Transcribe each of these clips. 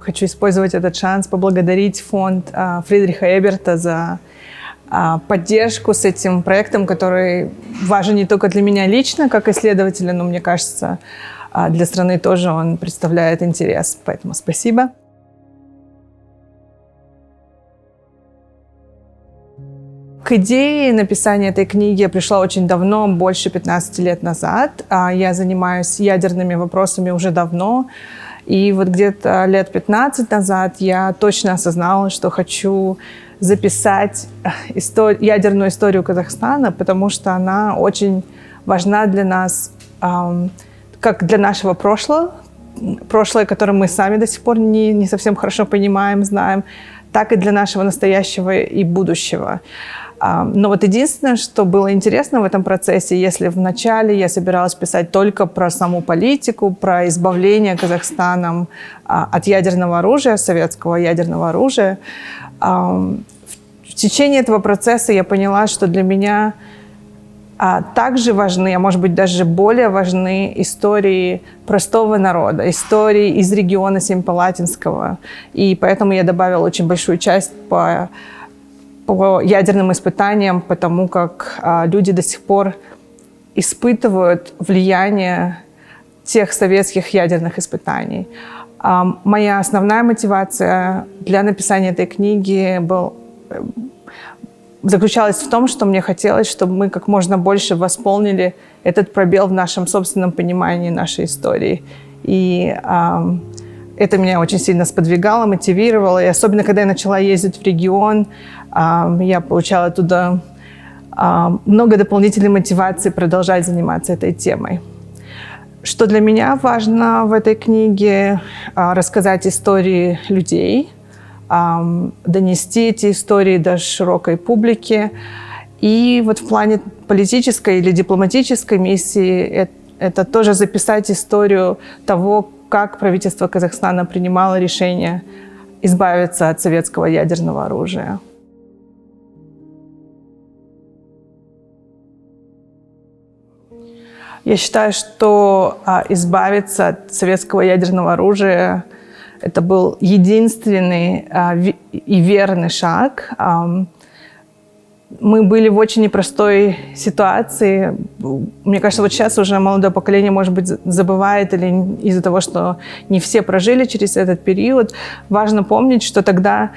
хочу использовать этот шанс, поблагодарить фонд Фридриха Эберта за поддержку с этим проектом, который важен не только для меня лично, как исследователя, но, мне кажется, для страны тоже он представляет интерес. Поэтому спасибо. К идее написания этой книги я пришла очень давно, больше 15 лет назад. Я занимаюсь ядерными вопросами уже давно. И вот где-то лет 15 назад я точно осознала, что хочу записать ядерную историю Казахстана, потому что она очень важна для нас, как для нашего прошлого, которое мы сами до сих пор не совсем хорошо понимаем, знаем, так и для нашего настоящего и будущего. Но вот единственное, что было интересно в этом процессе, если вначале я собиралась писать только про саму политику, про избавление Казахстаном от ядерного оружия, советского ядерного оружия, в течение этого процесса я поняла, что для меня также важны, а может быть даже более важны истории простого народа, истории из региона Семипалатинского. И поэтому я добавила очень большую часть по ядерным испытаниям, потому как люди до сих пор испытывают влияние тех советских ядерных испытаний. Моя основная мотивация для написания этой книги заключалась в том, что мне хотелось, чтобы мы как можно больше восполнили этот пробел в нашем собственном понимании нашей истории. И это меня очень сильно сподвигало, мотивировало. И особенно, когда я начала ездить в регион, я получала оттуда много дополнительной мотивации продолжать заниматься этой темой. Что для меня важно в этой книге – рассказать истории людей, донести эти истории до широкой публики. И вот в плане политической или дипломатической миссии это тоже записать историю того, как правительство Казахстана принимало решение избавиться от советского ядерного оружия. Я считаю, что избавиться от советского ядерного оружия – это был единственный и верный шаг. Мы были в очень непростой ситуации. Мне кажется, вот сейчас уже молодое поколение, может быть, забывает или из-за того, что не все прожили через этот период. Важно помнить, что тогда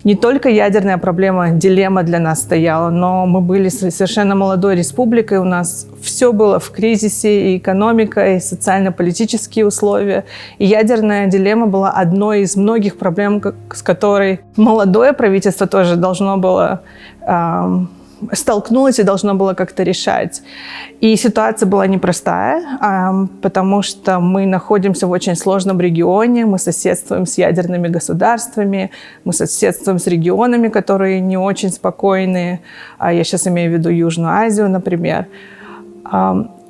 не только ядерная проблема, дилемма для нас стояла, но мы были совершенно молодой республикой, у нас все было в кризисе, и экономика, и социально-политические условия. И ядерная дилемма была одной из многих проблем, с которой молодое правительство тоже должно было столкнулось и должно было как-то решать. И ситуация была непростая, потому что мы находимся в очень сложном регионе, мы соседствуем с ядерными государствами, мы соседствуем с регионами, которые не очень спокойные. Я сейчас имею в виду Южную Азию, например.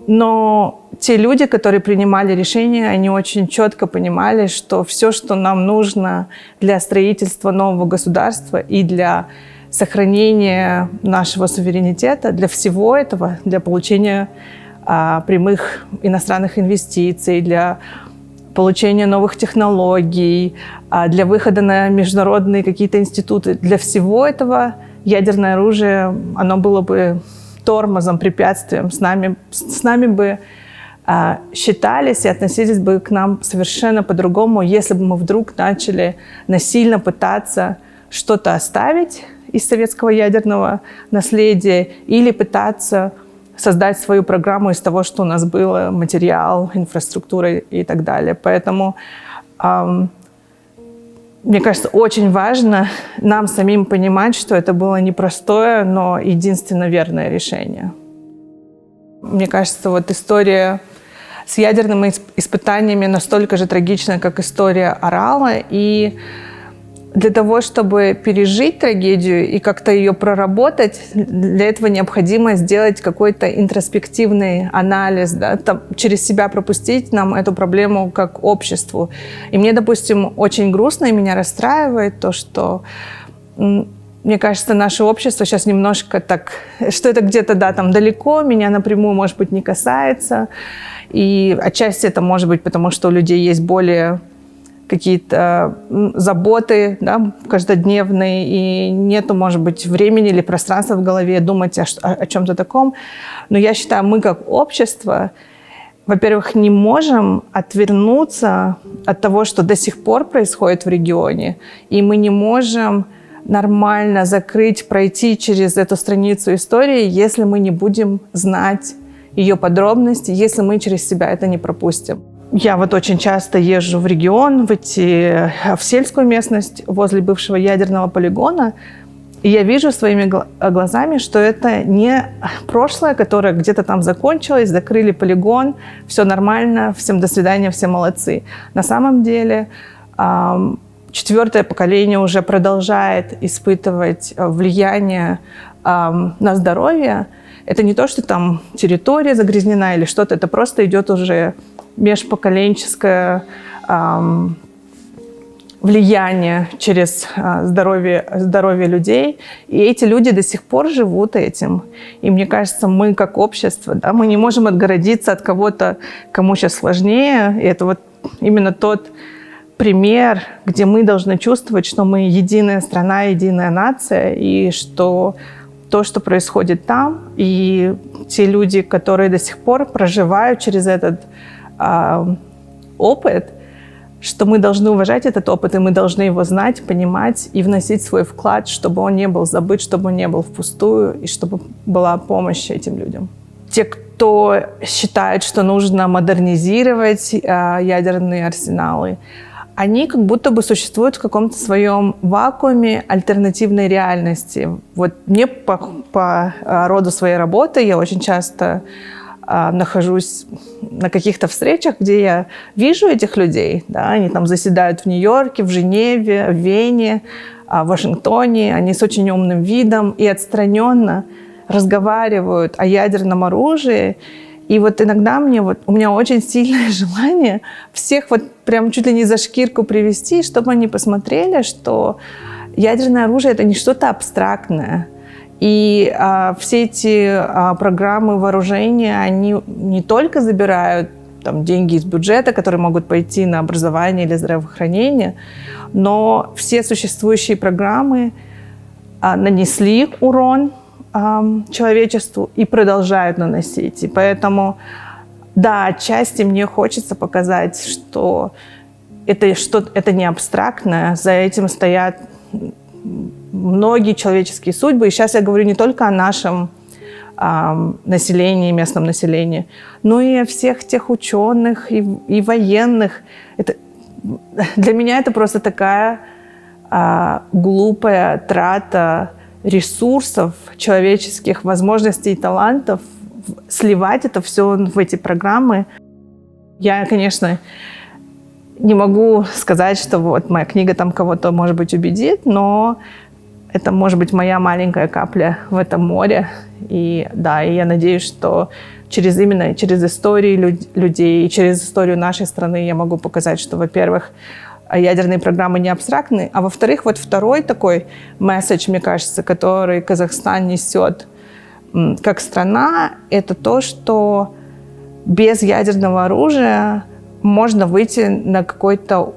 Но те люди, которые принимали решения, они очень четко понимали, что все, что нам нужно для строительства нового государства и для сохранения нашего суверенитета, для всего этого, для получения прямых иностранных инвестиций, для получения новых технологий, для выхода на международные какие-то институты, для всего этого ядерное оружие, оно было бы тормозом, препятствием, с нами бы считались и относились бы к нам совершенно по-другому, если бы мы вдруг начали насильно пытаться что-то оставить из советского ядерного наследия или пытаться создать свою программу из того, что у нас было, материал, инфраструктура и так далее. Поэтому, мне кажется, очень важно нам самим понимать, что это было непростое, но единственно верное решение. Мне кажется, вот история с ядерными испытаниями настолько же трагична, как история Орала, и для того, чтобы пережить трагедию и как-то ее проработать, для этого необходимо сделать какой-то интроспективный анализ, да, через себя пропустить нам эту проблему как обществу. И мне, допустим, очень грустно и меня расстраивает то, что, мне кажется, наше общество сейчас немножко так, что это где-то, да, там далеко, меня напрямую, может быть, не касается. И отчасти это может быть потому, что у людей есть более какие-то заботы, да, каждодневные, и нету, может быть, времени или пространства в голове думать о чем-то таком. Но я считаю, мы как общество, во-первых, не можем отвернуться от того, что до сих пор происходит в регионе, и мы не можем нормально закрыть, пройти через эту страницу истории, если мы не будем знать ее подробности, если мы через себя это не пропустим. Я вот очень часто езжу в регион, в сельскую местность возле бывшего ядерного полигона, и я вижу своими глазами, что это не прошлое, которое где-то там закончилось, закрыли полигон, все нормально, всем до свидания, все молодцы. На самом деле 4-е поколение уже продолжает испытывать влияние на здоровье. Это не то, что там территория загрязнена или что-то, это просто идет уже межпоколенческое влияние через здоровье людей. И эти люди до сих пор живут этим. И мне кажется, мы как общество, да, мы не можем отгородиться от кого-то, кому сейчас сложнее. И это вот именно тот пример, где мы должны чувствовать, что мы единая страна, единая нация, и что то, что происходит там, и те люди, которые до сих пор проживают через этот опыт, что мы должны уважать этот опыт, и мы должны его знать, понимать и вносить свой вклад, чтобы он не был забыт, чтобы он не был впустую, и чтобы была помощь этим людям. Те, кто считает, что нужно модернизировать ядерные арсеналы, они как будто бы существуют в каком-то своем вакууме альтернативной реальности. Вот мне по роду своей работы я очень часто нахожусь на каких-то встречах, где я вижу этих людей, да, они там заседают в Нью-Йорке, в Женеве, в Вене, в Вашингтоне, они с очень умным видом и отстраненно разговаривают о ядерном оружии. И вот иногда у меня очень сильное желание всех вот прям чуть ли не за шкирку привести, чтобы они посмотрели, что ядерное оружие — это не что-то абстрактное. И все эти программы вооружения, они не только забирают там деньги из бюджета, которые могут пойти на образование или здравоохранение, но все существующие программы нанесли урон человечеству и продолжают наносить. И поэтому, да, отчасти мне хочется показать, что это не абстрактное, за этим стоят многие человеческие судьбы. И сейчас я говорю не только о нашем населении, местном населении, но и о всех тех ученых и военных. Для меня это просто такая глупая трата ресурсов, человеческих возможностей и талантов, сливать это все в эти программы. Я, конечно, не могу сказать, что вот моя книга там кого-то, может быть, убедит, но это, может быть, моя маленькая капля в этом море. И да, и я надеюсь, что именно через истории людей и через историю нашей страны я могу показать, что, во-первых, ядерные программы не абстрактны, а во-вторых, вот второй такой месседж, мне кажется, который Казахстан несет как страна, это то, что без ядерного оружия можно выйти на какой-то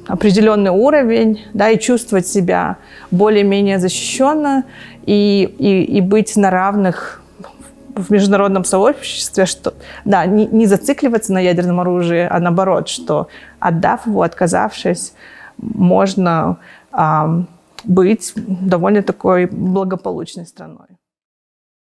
определенный уровень, да, и чувствовать себя более-менее защищенно и быть на равных в международном сообществе, что, да, не зацикливаться на ядерном оружии, а наоборот, что отдав его, отказавшись, можно быть довольно такой благополучной страной.